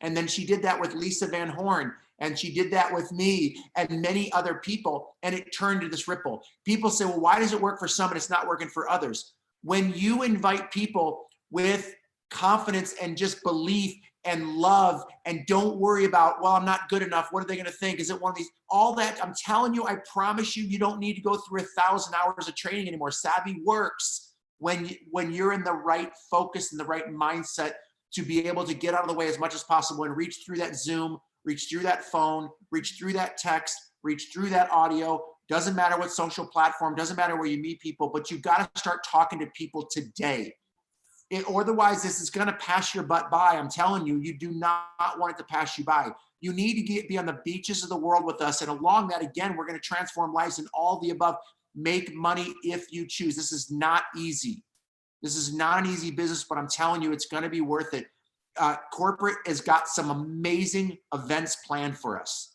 then she did that with Lisa Van Horn, and she did that with me and many other people, and it turned to this ripple. People say, well, why does it work for some and it's not working for others? When you invite people with confidence and just belief and love, and don't worry about, well, I'm not good enough, what are they going to think? Is it one of these? All that, I'm telling you, I promise you, you don't need to go through 1,000 hours of training anymore. Savvi works when you're in the right focus and the right mindset to be able to get out of the way as much as possible and reach through that Zoom, reach through that phone, reach through that text, reach through that audio. Doesn't matter what social platform, doesn't matter where you meet people, but you got to start talking to people today. Otherwise, this is going to pass your butt by. I'm telling you, you do not want it to pass you by. You need to be on the beaches of the world with us. And along that, again, we're going to transform lives in all the above. Make money if you choose. This is not easy. This is not an easy business, but I'm telling you, it's going to be worth it. Corporate has got some amazing events planned for us.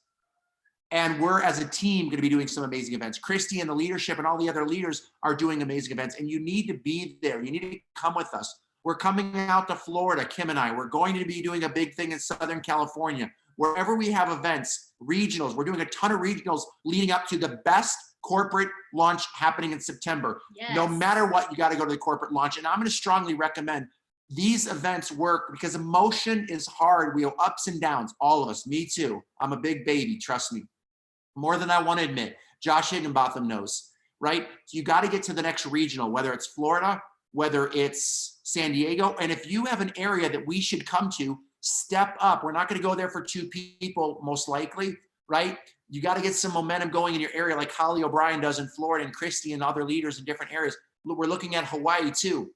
And we're, as a team, going to be doing some amazing events. Christy and the leadership and all the other leaders are doing amazing events. And you need to be there. You need to come with us. We're coming out to Florida, Kim and I. We're going to be doing a big thing in Southern California. Wherever we have events, regionals, we're doing a ton of regionals leading up to the best corporate launch happening in September. Yes. No matter what, you got to go to the corporate launch. And I'm going to strongly recommend these events work because emotion is hard. We have ups and downs, all of us, me too. I'm a big baby, trust me. More than I want to admit. Josh Higginbotham knows, right? So you got to get to the next regional, whether it's Florida, whether it's San Diego. And if you have an area that we should come to, step up. We're not going to go there for 2 people, most likely, right? You got to get some momentum going in your area like Holly O'Brien does in Florida and Christy and other leaders in different areas. We're looking at Hawaii too.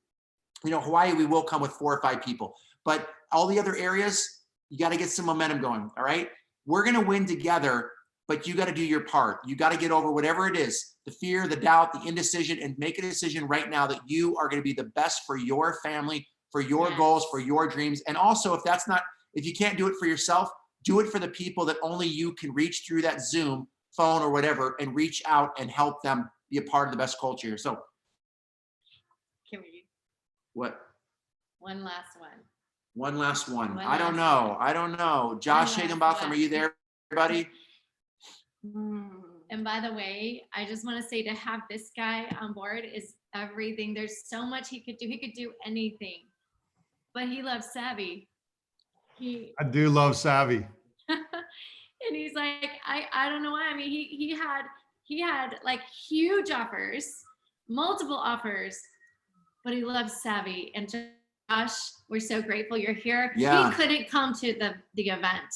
Hawaii, we will come with 4 or 5 people, but all the other areas, you got to get some momentum going. All right. We're going to win together, but you got to do your part. You got to get over whatever it is, the fear, the doubt, the indecision, and make a decision right now that you are going to be the best for your family, for your goals, for your dreams. And also, if you can't do it for yourself, do it for the people that only you can reach through that Zoom, phone, or whatever, and reach out and help them be a part of the best culture here. So, Can we what? one last one? One last one. One I don't last know. I don't know. Josh last Higginbotham, are one. you there, buddy? And by the way, I just want to say to have this guy on board is everything. There's so much he could do. He could do anything, but he loves Savvi. I do love Savvi. And he's like, I don't know why. I mean, he had like huge offers, multiple offers, but he loves Savvi. And Josh, we're so grateful you're here. Yeah. He couldn't come to the event,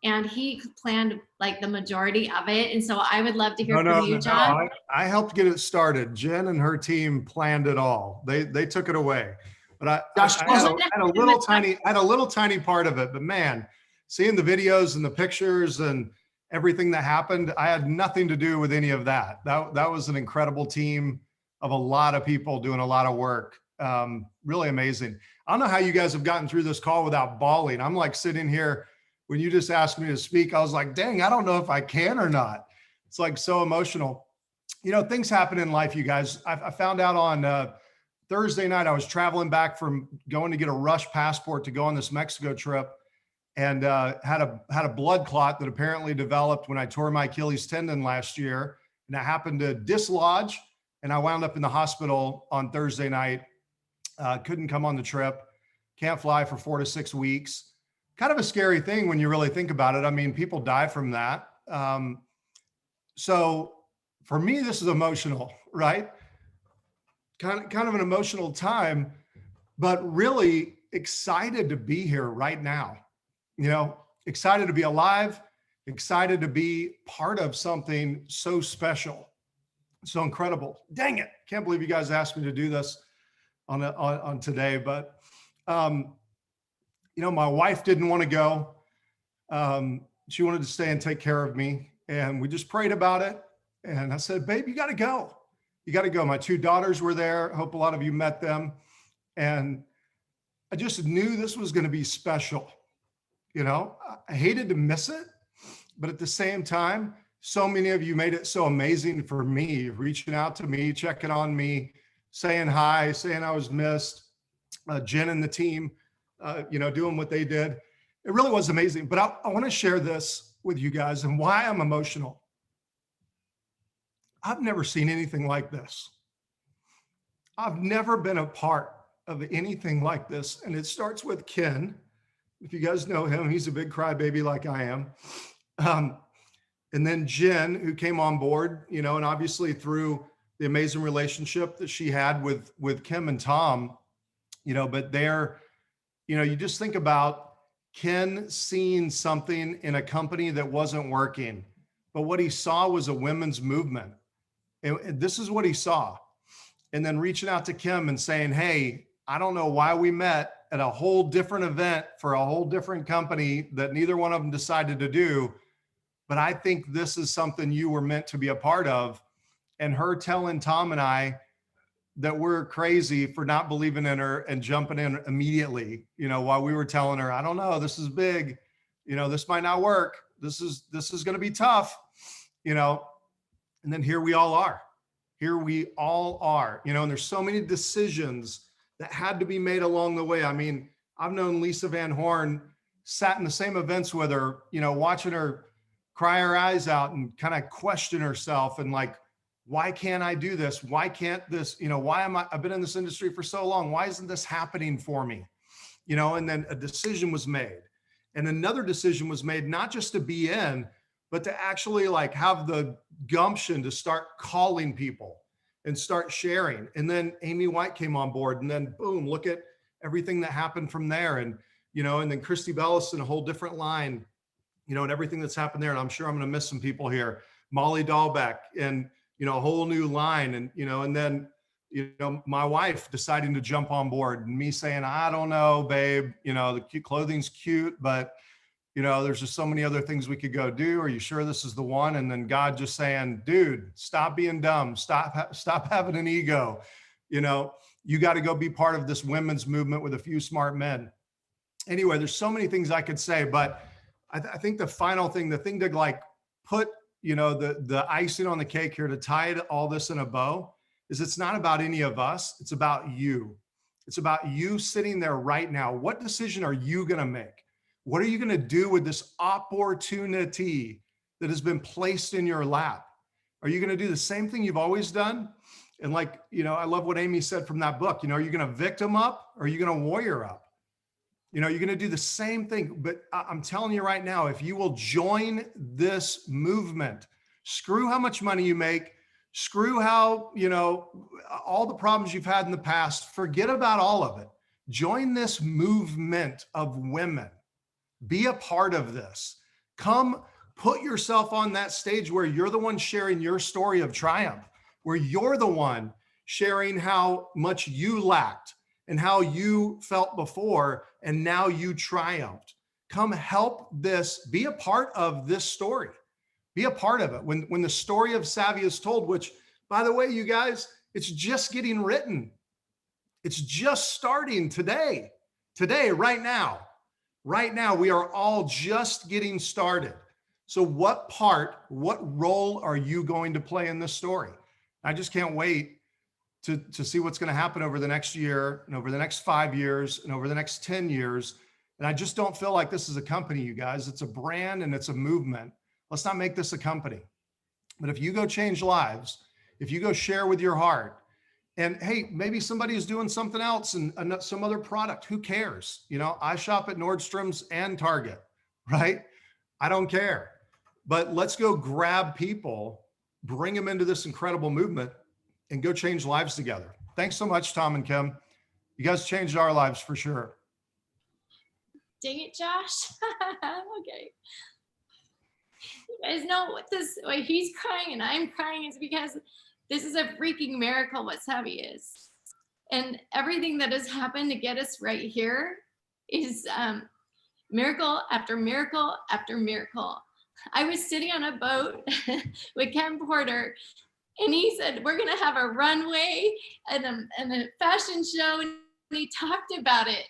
and he planned like the majority of it. And so I would love to hear from you, John. I helped get it started. Jen and her team planned it all. They took it away. But I had a little tiny part of it. But man, seeing the videos and the pictures and everything that happened, I had nothing to do with any of that. That was an incredible team of a lot of people doing a lot of work. Really amazing. I don't know how you guys have gotten through this call without bawling. I'm like sitting here when you just asked me to speak, I was like, dang, I don't know if I can or not. It's like so emotional. Things happen in life, you guys. I found out on Thursday night, I was traveling back from going to get a rush passport to go on this Mexico trip, and had a blood clot that apparently developed when I tore my Achilles tendon last year. And I happened to dislodge, and I wound up in the hospital on Thursday night. Couldn't come on the trip. Can't fly for 4 to 6 weeks. Kind of a scary thing when you really think about it. I mean, people die from that. So for me, this is emotional, right? Kind of an emotional time, but really excited to be here right now. You know, excited to be alive, excited to be part of something so special, so incredible. Dang it. Can't believe you guys asked me to do this on today, but you know, my wife didn't want to go. She wanted to stay and take care of me. And we just prayed about it. And I said, babe, you got to go. You got to go. My 2 daughters were there. I hope a lot of you met them. And I just knew this was going to be special. You know, I hated to miss it, but at the same time, so many of you made it so amazing for me, reaching out to me, checking on me, saying hi, saying I was missed. Jen and the team, you know, doing what they did. It really was amazing. But I want to share this with you guys and why I'm emotional. I've never seen anything like this. I've never been a part of anything like this. And it starts with Ken. If you guys know him, he's a big crybaby like I am. And then Jen, who came on board, you know, and obviously through the amazing relationship that she had with Kim and Tom, you know, but they're, you know, you just think about Ken seeing something in a company that wasn't working, but what he saw was a women's movement. And this is what he saw. And then reaching out to Kim and saying, hey, I don't know why we met at a whole different event for a whole different company that neither one of them decided to do, but I think this is something you were meant to be a part of. And her telling Tom and I that we're crazy for not believing in her and jumping in immediately, you know, while we were telling her, I don't know, this is big, you know, this might not work. This is going to be tough, you know, and then here we all are. Here we all are, you know, and there's so many decisions that had to be made along the way. I mean, I've known Lisa Van Horn, sat in the same events with her, you know, watching her cry her eyes out and kind of question herself and like, why can't I do this? Why can't this, you know, I've been in this industry for so long. Why isn't this happening for me? You know, and then a decision was made and another decision was made, not just to be in, but to actually like have the gumption to start calling people and start sharing. And then Amy White came on board and then boom, look at everything that happened from there. And, you know, and then Christy Bellison, a whole different line, you know, and everything that's happened there. And I'm sure I'm going to miss some people here. Molly Dahlbeck and, you know, a whole new line. And, you know, and then, you know, my wife deciding to jump on board and me saying, I don't know, babe, you know, the cute clothing's cute, but, you know, there's just so many other things we could go do. Are you sure this is the one? And then God just saying, dude, stop being dumb. Stop having an ego. You know, you got to go be part of this women's movement with a few smart men. Anyway, there's so many things I could say, but I think the final thing, the thing to like put, you know, the icing on the cake here to tie all this in a bow is it's not about any of us. It's about you. It's about you sitting there right now. What decision are you going to make? What are you going to do with this opportunity that has been placed in your lap? Are you going to do the same thing you've always done? And like, you know, I love what Amy said from that book, you know, are you going to victim up or are you going to warrior up? You know, you're going to do the same thing, but I'm telling you right now, if you will join this movement, screw how much money you make, screw how, you know, all the problems you've had in the past, forget about all of it. Join this movement of women. Be a part of this. Come put yourself on that stage where you're the one sharing your story of triumph, where you're the one sharing how much you lacked and how you felt before, and now you triumphed. Come help this, be a part of this story. Be a part of it. When the story of Savvi is told, which, by the way, you guys, it's just getting written. It's just starting today, right now. Right now, we are all just getting started. So what role are you going to play in this story? I just can't wait to see what's going to happen over the next year and over the next 5 years and over the next 10 years. And I just don't feel like this is a company, you guys. It's a brand and it's a movement. Let's not make this a company. But if you go change lives, if you go share with your heart, and hey, maybe somebody is doing something else and some other product, who cares? You know, I shop at Nordstrom's and Target, right? I don't care. But let's go grab people bring them into this incredible movement and go change lives together. Thanks so much, Tom and Kim. You guys changed our lives for sure. Dang it, Josh. Okay. You guys know what why he's crying and I'm crying is because this is a freaking miracle what Savvi is. And everything that has happened to get us right here is miracle after miracle after miracle. I was sitting on a boat with Ken Porter, and he said, we're going to have a runway and a fashion show. And he talked about it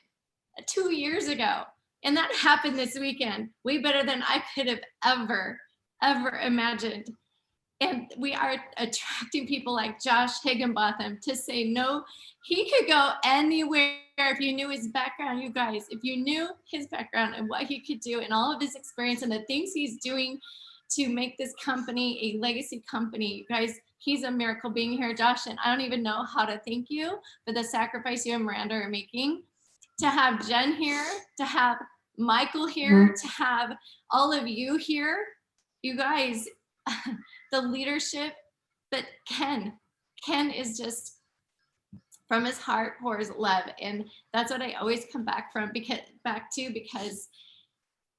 2 years ago. And that happened this weekend, way better than I could have ever imagined. And we are attracting people like Josh Higginbotham to say, no, he could go anywhere. If you knew his background, you guys, if you knew his background and what he could do and all of his experience and the things he's doing to make this company a legacy company, you guys, he's a miracle being here, Josh. And I don't even know how to thank you for the sacrifice you and Miranda are making to have Jen here, to have Michael here, to have all of you here. You guys, the leadership, but Ken is just from his heart pours love. And that's what I always come back to because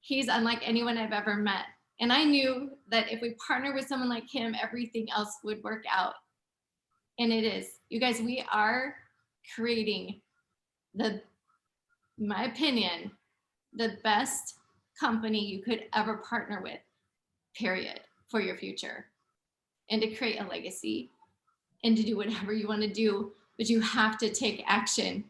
he's unlike anyone I've ever met. And I knew that if we partner with someone like him, everything else would work out. And it is. You guys, we are creating in my opinion, the best company you could ever partner with, period, for your future. And to create a legacy and to do whatever you want to do, but you have to take action.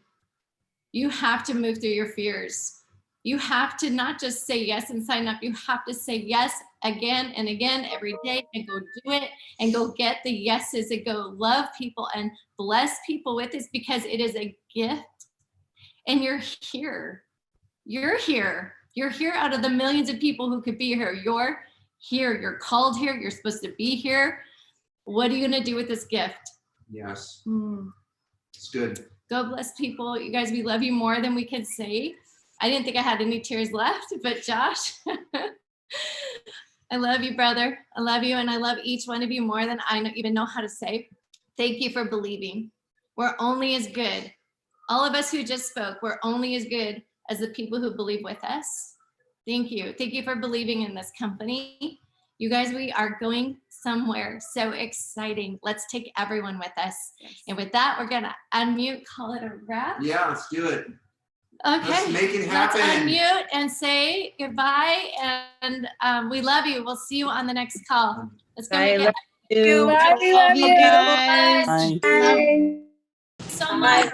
You have to move through your fears. You have to not just say yes and sign up. You have to say yes again and again every day and go do it and go get the yeses and go love people and bless people with this because it is a gift. And you're here. You're here. You're here out of the millions of people who could be here. You're here. You're called here. You're supposed to be here. What are you going to do with this gift? Yes. It's good. God bless people. You guys, we love you more than we can say. I didn't think I had any tears left, but Josh, I love you, brother. I love you. And I love each one of you more than I even know how to say. Thank you for believing. We're only as good. All of us who just spoke, we're only as good as the people who believe with us. Thank you. Thank you for believing in this company. You guys, we are going somewhere so exciting. Let's take everyone with us. Yes. And with that, we're going to unmute, call it a wrap. Yeah, let's do it. Okay. Let's make it happen. Let's unmute and say goodbye. And we love you. We'll see you on the next call. Let's go. I love you. Love you Love you guys. guys. Love you so much.